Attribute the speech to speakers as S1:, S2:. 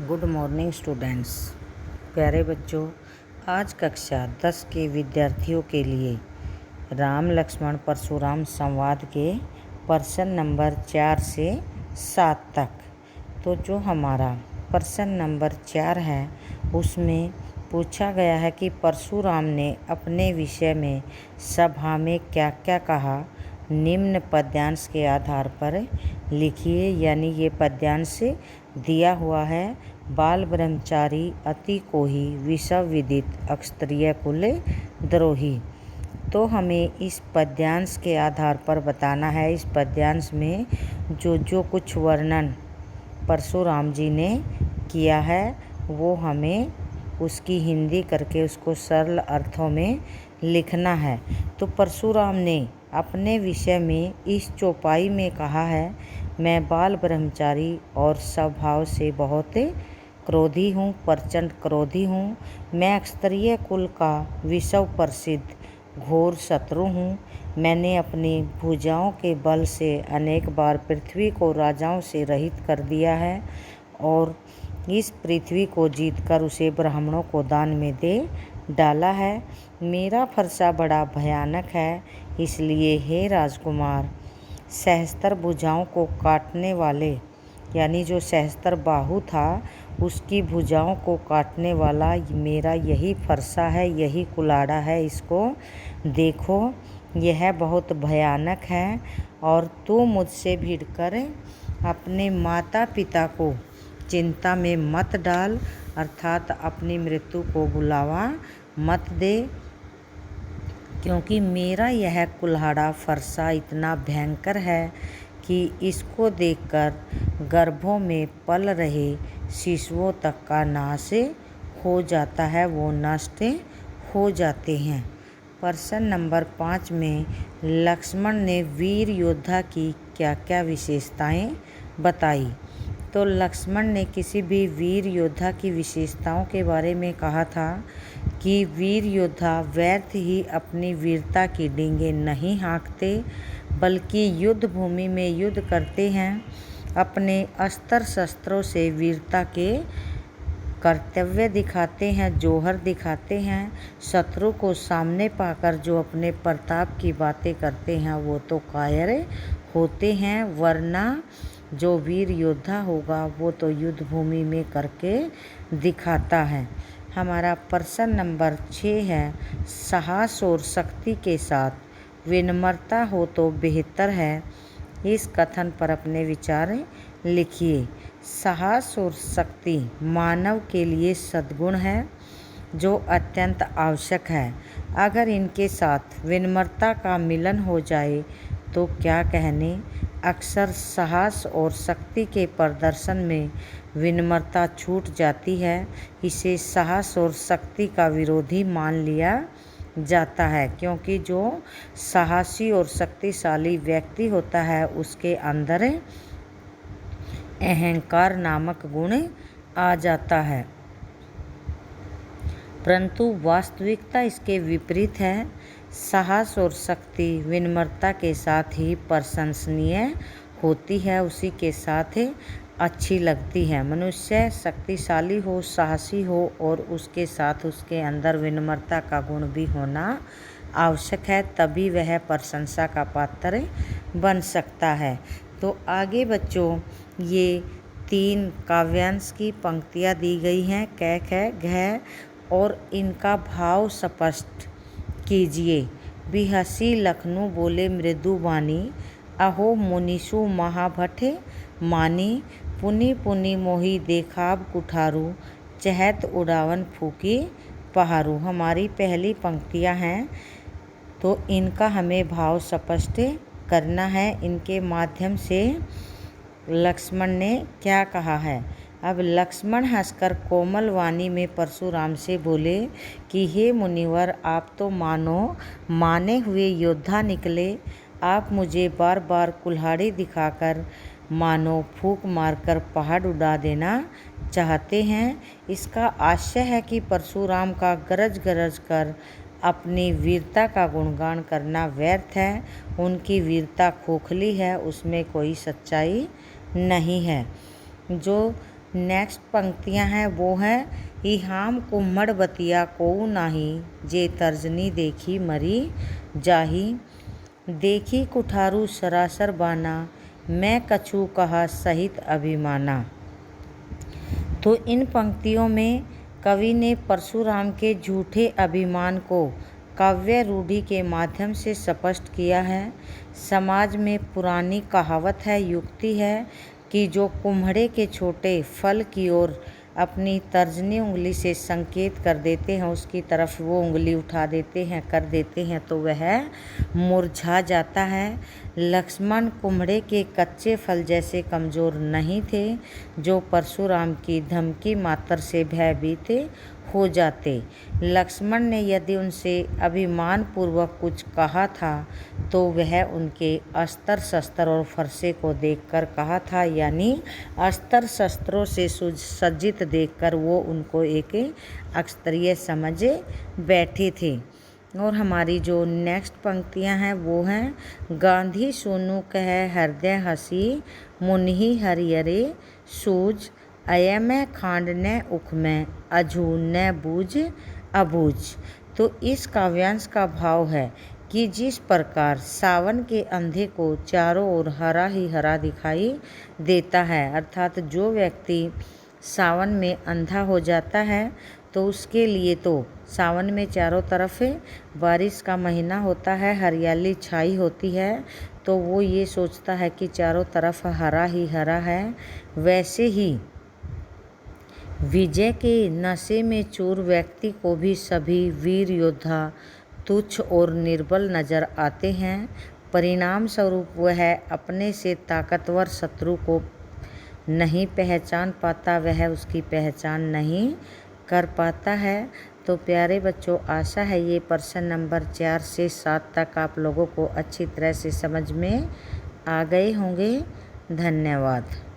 S1: Good morning students. प्यारे बच्चों, आज कक्षा 10 के विद्यार्थियों के लिए राम लक्ष्मण परशुराम संवाद के प्रश्न नंबर 4 से 7 तक। तो जो हमारा प्रश्न नंबर 4 है उसमें पूछा गया है कि परशुराम ने अपने विषय में सभा में क्या क्या कहा, निम्न पद्यांश के आधार पर लिखिए। यानी ये पद्यांश दिया हुआ है। बाल ब्रह्मचारी अति कोही विषव विदित अक्षत्रिय कुल द्रोही। तो हमें इस पद्यांश के आधार पर बताना है। इस पद्यांश में जो कुछ वर्णन परशुराम जी ने किया है वो हमें उसकी हिंदी करके उसको सरल अर्थों में लिखना है। तो परशुराम ने अपने विषय में इस चौपाई में कहा है, मैं बाल ब्रह्मचारी और स्वभाव से बहुत क्रोधी हूँ, प्रचंड क्रोधी हूँ। मैं क्षत्रिय कुल का विश्व प्रसिद्ध घोर शत्रु हूँ। मैंने अपनी भुजाओं के बल से अनेक बार पृथ्वी को राजाओं से रहित कर दिया है और इस पृथ्वी को जीतकर उसे ब्राह्मणों को दान में दे डाला है। मेरा फरसा बड़ा भयानक है, इसलिए हे राजकुमार, सहस्त्र भुजाओं को काटने वाले यानी जो सहस्त्र बाहु था उसकी भुजाओं को काटने वाला मेरा यही फरसा है, यही कुल्हाड़ा है। इसको देखो, यह बहुत भयानक है और तू मुझसे भिड़कर अपने माता पिता को चिंता में मत डाल, अर्थात अपनी मृत्यु को बुलावा मत दे, क्योंकि मेरा यह कुल्हाड़ा फरसा इतना भयंकर है कि इसको देखकर गर्भों में पल रहे शिशुओं तक का नाश हो जाता है, वो नष्ट हो जाते हैं। प्रश्न नंबर 5 में लक्ष्मण ने वीर योद्धा की क्या क्या विशेषताएं बताई। तो लक्ष्मण ने किसी भी वीर योद्धा की विशेषताओं के बारे में कहा था कि वीर योद्धा व्यर्थ ही अपनी वीरता की डींगें नहीं हाँकते, बल्कि युद्ध भूमि में युद्ध करते हैं, अपने अस्त्र शस्त्रों से वीरता के कर्तव्य दिखाते हैं, जौहर दिखाते हैं। शत्रु को सामने पाकर जो अपने प्रताप की बातें करते हैं वो तो कायर होते हैं, वरना जो वीर योद्धा होगा वो तो युद्ध भूमि में करके दिखाता है। हमारा प्रश्न नंबर 6 है, साहस और शक्ति के साथ विनम्रता हो तो बेहतर है। इस कथन पर अपने विचार लिखिए। साहस और शक्ति मानव के लिए सद्गुण है जो अत्यंत आवश्यक है। अगर इनके साथ विनम्रता का मिलन हो जाए तो क्या कहने। अक्सर साहस और शक्ति के प्रदर्शन में विनम्रता छूट जाती है। इसे साहस और शक्ति का विरोधी मान लिया जाता है, क्योंकि जो साहसी और शक्तिशाली व्यक्ति होता है उसके अंदर अहंकार नामक गुण आ जाता है, परंतु वास्तविकता इसके विपरीत है। साहस और शक्ति विनम्रता के साथ ही प्रशंसनीय होती है, उसी के साथ अच्छी लगती है। मनुष्य शक्तिशाली हो, साहसी हो और उसके साथ उसके अंदर विनम्रता का गुण भी होना आवश्यक है, तभी वह प्रशंसा का पात्र बन सकता है। तो आगे बच्चों ये 3 काव्यांश की पंक्तियाँ दी गई हैं, कै ख घ, और इनका भाव स्पष्ट कीजिए। बिहसी लखनऊ बोले मृदु वाणी, अहो मुनिषु महाभट मानी, पुनि पुनि मोहि देखाब कुठारू, चहत उड़ावन फूकी पहारू। हमारी पहली पंक्तियां हैं तो इनका हमें भाव स्पष्ट करना है। इनके माध्यम से लक्ष्मण ने क्या कहा है। अब लक्ष्मण हंसकर कोमल वाणी में परशुराम से बोले कि हे मुनिवर, आप तो मानो माने हुए योद्धा निकले। आप मुझे बार बार कुल्हाड़ी दिखाकर मानो फूंक मारकर पहाड़ उड़ा देना चाहते हैं। इसका आशय है कि परशुराम का गरज गरज कर अपनी वीरता का गुणगान करना व्यर्थ है। उनकी वीरता खोखली है, उसमें कोई सच्चाई नहीं है। जो नेक्स्ट पंक्तियां हैं वो हैं इहाम कुम्हड़ बतिया कोऊ नाही, जे तर्जनी देखी मरी जाही। देखी कुठारू सरासर बाना, मैं कछु कहा सहित अभिमाना। तो इन पंक्तियों में कवि ने परशुराम के झूठे अभिमान को काव्य रूढ़ि के माध्यम से स्पष्ट किया है। समाज में पुरानी कहावत है, युक्ति है कि जो कुम्हड़े के छोटे फल की ओर अपनी तर्जनी उंगली से संकेत कर देते हैं, उसकी तरफ वो उंगली उठा देते हैं, कर देते हैं, तो वह मुरझा जाता है। लक्ष्मण कुम्हड़े के कच्चे फल जैसे कमज़ोर नहीं थे, जो परशुराम की धमकी मात्र से भयभीत हो जाते। लक्ष्मण ने यदि उनसे अभिमान पूर्वक कुछ कहा था तो वह उनके अस्त्र शस्त्र और फरसे को देखकर कहा था, यानी अस्त्र शस्त्रों से सुसज्जित देखकर वो उनको एक अक्षत्रिय समझ बैठे थे। और हमारी जो नेक्स्ट पंक्तियां हैं वो हैं गांधी सोनू कह हृदय हसी, मुनि हरियरे सूझ, अय में खांड न उख में, अझू न बूझ अबूझ। तो इस काव्यांश का भाव है कि जिस प्रकार सावन के अंधे को चारों ओर हरा ही हरा दिखाई देता है, अर्थात जो व्यक्ति सावन में अंधा हो जाता है तो उसके लिए तो सावन में चारों तरफ बारिश का महीना होता है, हरियाली छाई होती है, तो वो ये सोचता है कि चारों तरफ हरा ही हरा है। वैसे ही विजय के नशे में चूर व्यक्ति को भी सभी वीर योद्धा तुच्छ और निर्बल नजर आते हैं। परिणाम स्वरूप वह अपने से ताकतवर शत्रु को नहीं पहचान पाता, वह उसकी पहचान नहीं कर पाता है। तो प्यारे बच्चों, आशा है ये प्रश्न नंबर 4 से 7 तक आप लोगों को अच्छी तरह से समझ में आ गए होंगे। धन्यवाद।